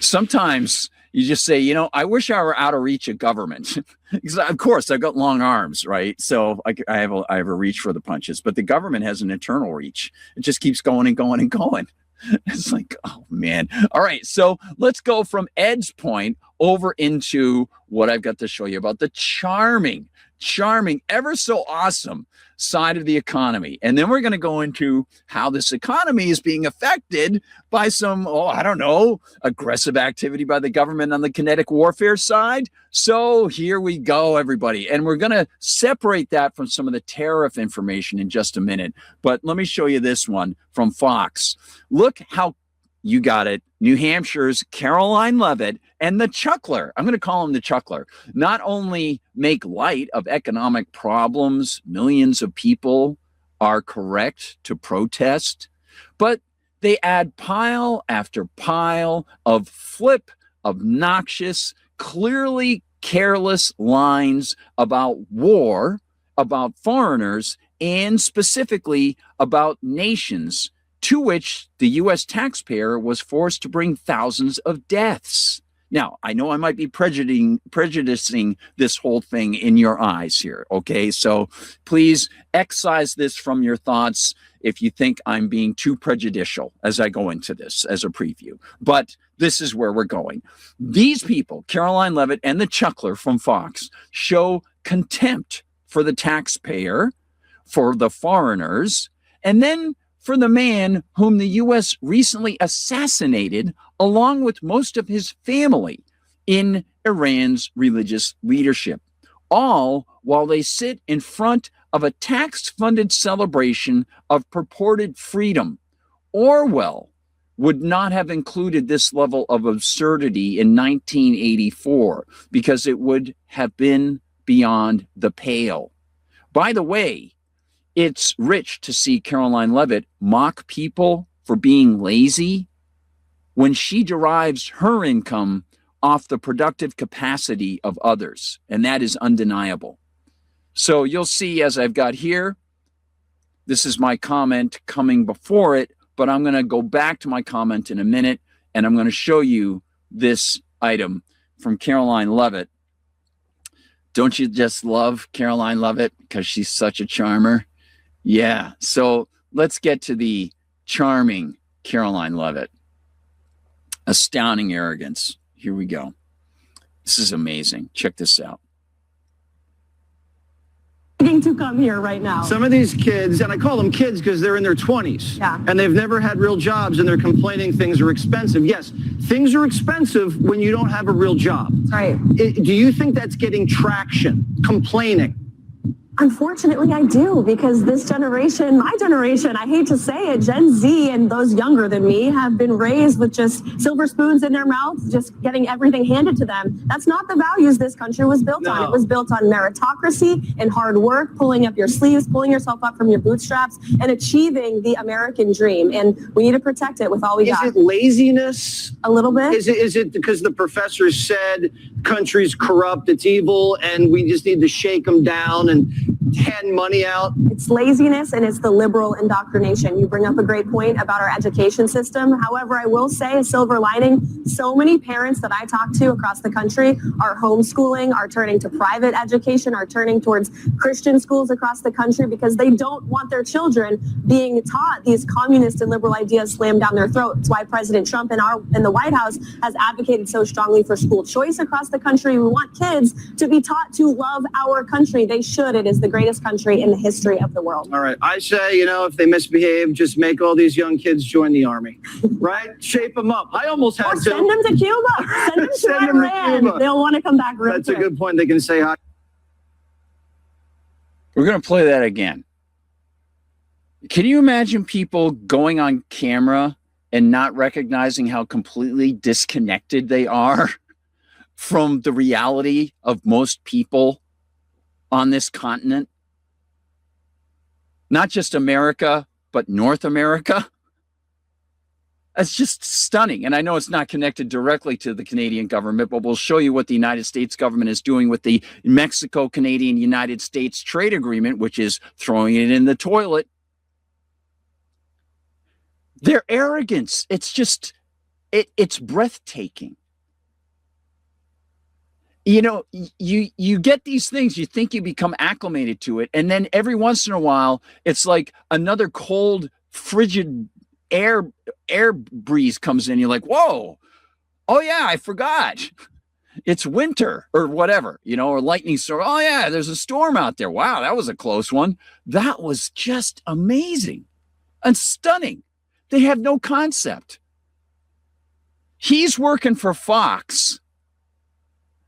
Sometimes you just say, I wish I were out of reach of government. Because of course I've got long arms, right? So I have a reach for the punches, but the government has an internal reach. It just keeps going and going and going. It's like, oh man. All right. So let's go from Ed's point over into what I've got to show you about the charming, ever so awesome side of the economy. And then we're going to go into how this economy is being affected by some, aggressive activity by the government on the kinetic warfare side. So here we go, everybody. And we're going to separate that from some of the tariff information in just a minute. But let me show you this one from Fox. Look how you got it. New Hampshire's Caroline Leavitt and the Chuckler, I'm going to call him the Chuckler, not only make light of economic problems, millions of people are correct to protest, but they add pile after pile of obnoxious, clearly careless lines about war, about foreigners, and specifically about nations to which the U.S. taxpayer was forced to bring thousands of deaths. Now, I know I might be prejudicing this whole thing in your eyes here, okay? So please excise this from your thoughts if you think I'm being too prejudicial as I go into this as a preview. But this is where we're going. These people, Caroline Leavitt and the Chuckler from Fox, show contempt for the taxpayer, for the foreigners, and then for the man whom the U.S. recently assassinated along with most of his family in Iran's religious leadership, all while they sit in front of a tax-funded celebration of purported freedom. Orwell would not have included this level of absurdity in 1984 because it would have been beyond the pale. By the way, it's rich to see Caroline Leavitt mock people for being lazy when she derives her income off the productive capacity of others, and that is undeniable. So you'll see, as I've got here, this is my comment coming before it, but I'm going to go back to my comment in a minute, and I'm going to show you this item from Caroline Leavitt. Don't you just love Caroline Leavitt because she's such a charmer? Yeah, so let's get to the charming Caroline Leavitt. Astounding arrogance. Here we go. This is amazing. Check this out. To come here right now. Some of these kids, and I call them kids because they're in their 20s, and they've never had real jobs, and they're complaining things are expensive. Yes, things are expensive when you don't have a real job. Right. Do you think that's getting traction, complaining? Unfortunately, I do, because this generation, my generation, I hate to say it, Gen Z and those younger than me have been raised with just silver spoons in their mouths, just getting everything handed to them. That's not the values this country was built on. It was built on meritocracy and hard work, pulling up your sleeves, pulling yourself up from your bootstraps, and achieving the American dream. And we need to protect it with all we got. Is it laziness? A little bit. Is it because the professors said country's corrupt, it's evil, and we just need to shake them down and hand money out? It's laziness, and it's the liberal indoctrination. You bring up a great point about our education system. However, I will say a silver lining, so many parents that I talk to across the country are homeschooling, are turning to private education, are turning towards Christian schools across the country because they don't want their children being taught these communist and liberal ideas slammed down their throat. It's why President Trump in the White House has advocated so strongly for school choice across the country. We want kids to be taught to love our country. They should. It is the greatest country in the history of the world. All right. I say, if they misbehave, just make all these young kids join the army, right? Shape them up. I almost had to. Send them to Cuba. Send them to Iran. They'll want to come back real quick. That's a good point. They can say hi. We're going to play that again. Can you imagine people going on camera and not recognizing how completely disconnected they are from the reality of most people on this continent? Not just America, but North America. That's just stunning. And I know it's not connected directly to the Canadian government, but we'll show you what the United States government is doing with the Mexico-Canadian-United States trade agreement, which is throwing it in the toilet. Their arrogance, it's just It's breathtaking. You know, you get these things, you think you become acclimated to it, and then every once in a while, it's like another cold, frigid air breeze comes in. You're like, whoa, oh yeah, I forgot. It's winter or whatever, you know, or lightning storm. Oh yeah, there's a storm out there. Wow, that was a close one. That was just amazing and stunning. They have no concept. He's working for Fox.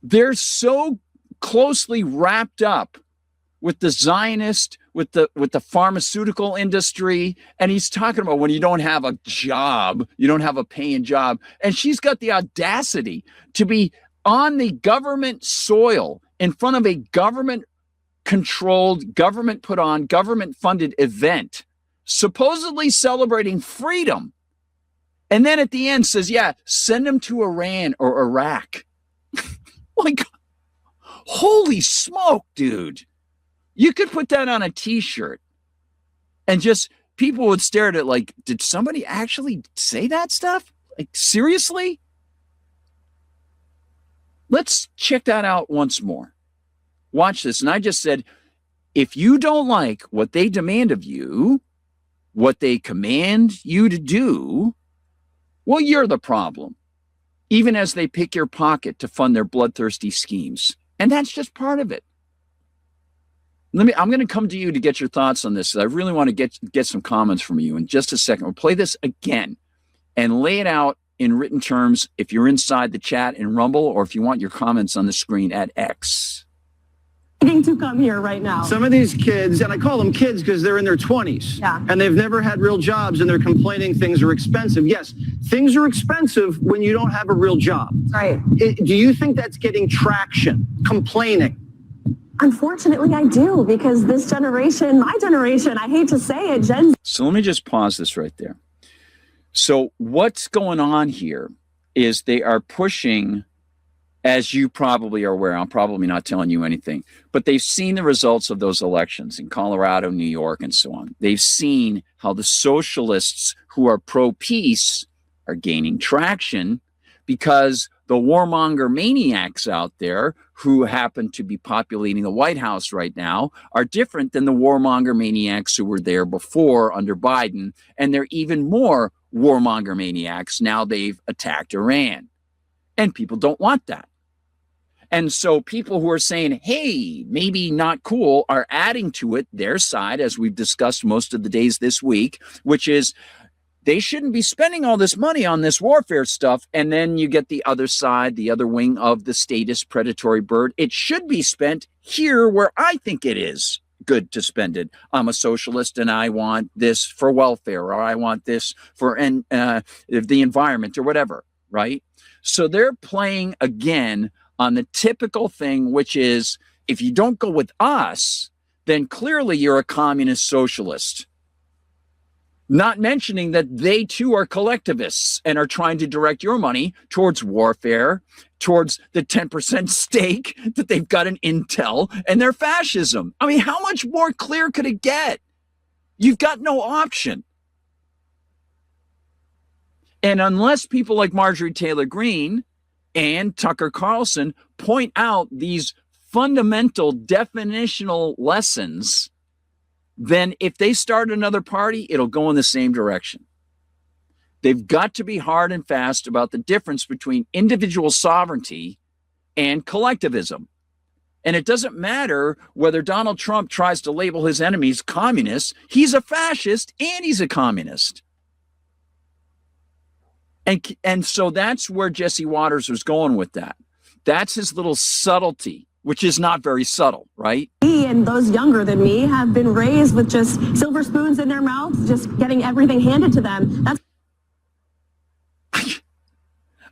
They're so closely wrapped up with the Zionist, with the pharmaceutical industry. And he's talking about when you don't have a job, you don't have a paying job. And she's got the audacity to be on the government soil in front of a government controlled, government put on, government funded event, supposedly celebrating freedom. And then at the end says, yeah, send them to Iran or Iraq. Like, holy smoke, dude. You could put that on a t-shirt and just people would stare at it like, did somebody actually say that stuff? Like, seriously? Let's check that out once more. Watch this. And I just said, if you don't like what they demand of you, what they command you to do, well, you're the problem. Even as they pick your pocket to fund their bloodthirsty schemes. And that's just part of it. I'm going to come to you to get your thoughts on this. I really want to get some comments from you in just a second. We'll play this again and lay it out in written terms if you're inside the chat in Rumble or if you want your comments on the screen at X. To come here right now. Some of these kids, and I call them kids because they're in their 20s, and they've never had real jobs, and they're complaining things are expensive. Yes, things are expensive when you don't have a real job. Right. Do you think that's getting traction, complaining? Unfortunately, I do, because this generation, my generation, I hate to say it, Gen Z. So let me just pause this right there. So what's going on here is they are pushing, as you probably are aware, I'm probably not telling you anything, but they've seen the results of those elections in Colorado, New York, and so on. They've seen how the socialists who are pro-peace are gaining traction because the warmonger maniacs out there who happen to be populating the White House right now are different than the warmonger maniacs who were there before under Biden. And they're even more warmonger maniacs now they've attacked Iran. And people don't want that. And so people who are saying, hey, maybe not cool, are adding to it their side, as we've discussed most of the days this week, which is they shouldn't be spending all this money on this warfare stuff. And then you get the other side, the other wing of the statist predatory bird. It should be spent here where I think it is good to spend it. I'm a socialist and I want this for welfare, or I want this for the environment or whatever, right? So they're playing again on the typical thing, which is if you don't go with us, then clearly you're a communist socialist. Not mentioning that they too are collectivists and are trying to direct your money towards warfare, towards the 10% stake that they've got in Intel and their fascism. I mean, how much more clear could it get? You've got no option. And unless people like Marjorie Taylor Greene and Tucker Carlson point out these fundamental definitional lessons, then if they start another party, it'll go in the same direction. They've got to be hard and fast about the difference between individual sovereignty and collectivism. And it doesn't matter whether Donald Trump tries to label his enemies communists. He's a fascist and he's a communist. And so that's where Jesse Waters was going with that. That's his little subtlety, which is not very subtle, right? Me and those younger than me have been raised with just silver spoons in their mouths, just getting everything handed to them. That's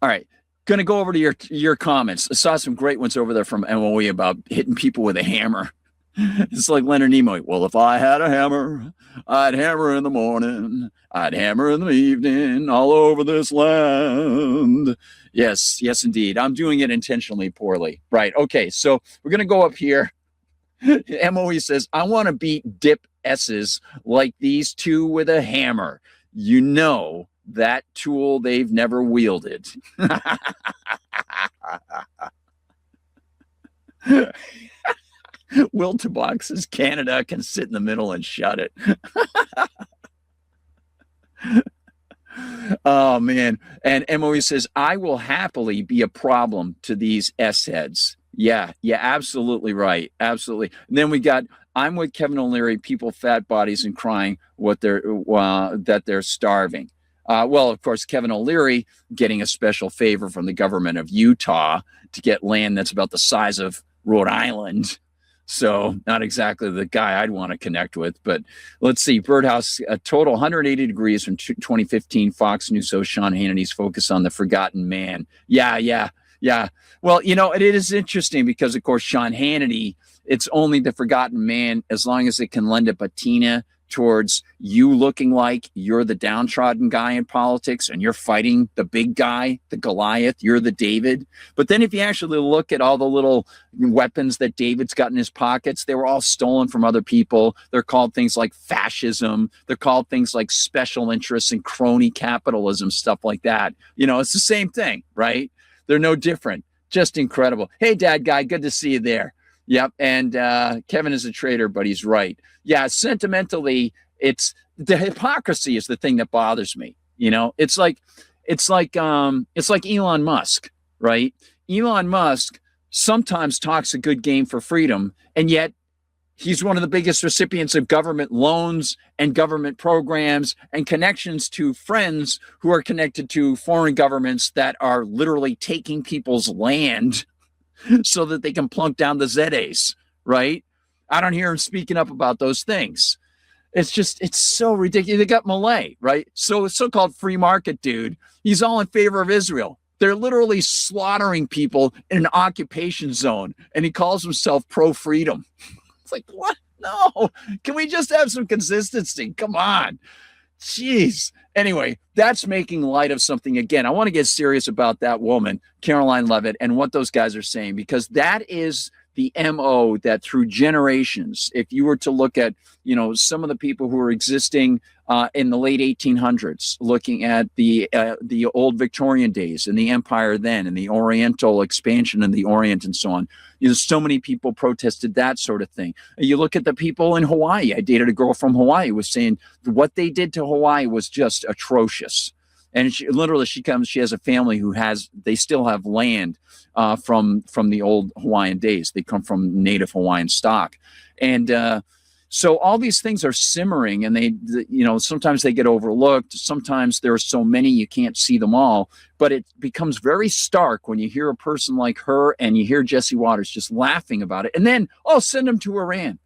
all right. Going to go over to your comments. I saw some great ones over there from MOE about hitting people with a hammer. It's like Leonard Nimoy. Well, if I had a hammer, I'd hammer in the morning. I'd hammer in the evening all over this land. Yes, indeed. I'm doing it intentionally poorly. Right. Okay. So we're going to go up here. MOE says, I want to beat dip S's like these two with a hammer. You know, that tool they've never wielded. Will Tabak says Canada can sit in the middle and shut it. Oh, man. And MOE says, I will happily be a problem to these S-heads. Yeah, absolutely right. Absolutely. And then we got, I'm with Kevin O'Leary, people, fat bodies, and crying that they're starving. Well, of course, Kevin O'Leary getting a special favor from the government of Utah to get land that's about the size of Rhode Island. So not exactly the guy I'd want to connect with, but let's see. Birdhouse, a total 180 degrees from 2015. Fox News host Sean Hannity's focus on the forgotten man. Yeah. Well, it is interesting because, of course, Sean Hannity, it's only the forgotten man as long as it can lend a patina towards you looking like you're the downtrodden guy in politics and you're fighting the big guy, the Goliath, you're the David. But then if you actually look at all the little weapons that David's got in his pockets, they were all stolen from other people. They're called things like fascism. They're called things like special interests and crony capitalism, stuff like that. It's the same thing, right? They're no different. Just incredible. Hey, Dad Guy, good to see you there. Yep. And Kevin is a traitor, but he's right. Yeah. Sentimentally, it's the hypocrisy is the thing that bothers me. It's like Elon Musk, right? Elon Musk sometimes talks a good game for freedom, and yet he's one of the biggest recipients of government loans and government programs and connections to friends who are connected to foreign governments that are literally taking people's land so that they can plunk down the ZAs, right? I don't hear him speaking up about those things. It's so ridiculous. They got Malay, right? So-called free market dude. He's all in favor of Israel. They're literally slaughtering people in an occupation zone, and he calls himself pro-freedom. It's like, what? No. Can we just have some consistency? Come on. Jeez. Anyway, that's making light of something again. I want to get serious about that woman, Caroline Leavitt, and what those guys are saying, because that is the MO that through generations, if you were to look at, some of the people who were existing in the late 1800s, looking at the old Victorian days and the empire then and the Oriental expansion in the Orient and so on, so many people protested that sort of thing. You look at the people in Hawaii. I dated a girl from Hawaii who was saying what they did to Hawaii was just atrocious. And she has a family they still have land from the old Hawaiian days. They come from native Hawaiian stock. And so all these things are simmering, and they sometimes they get overlooked. Sometimes there are so many you can't see them all. But it becomes very stark when you hear a person like her and you hear Jesse Waters just laughing about it. And then, send them to Iran.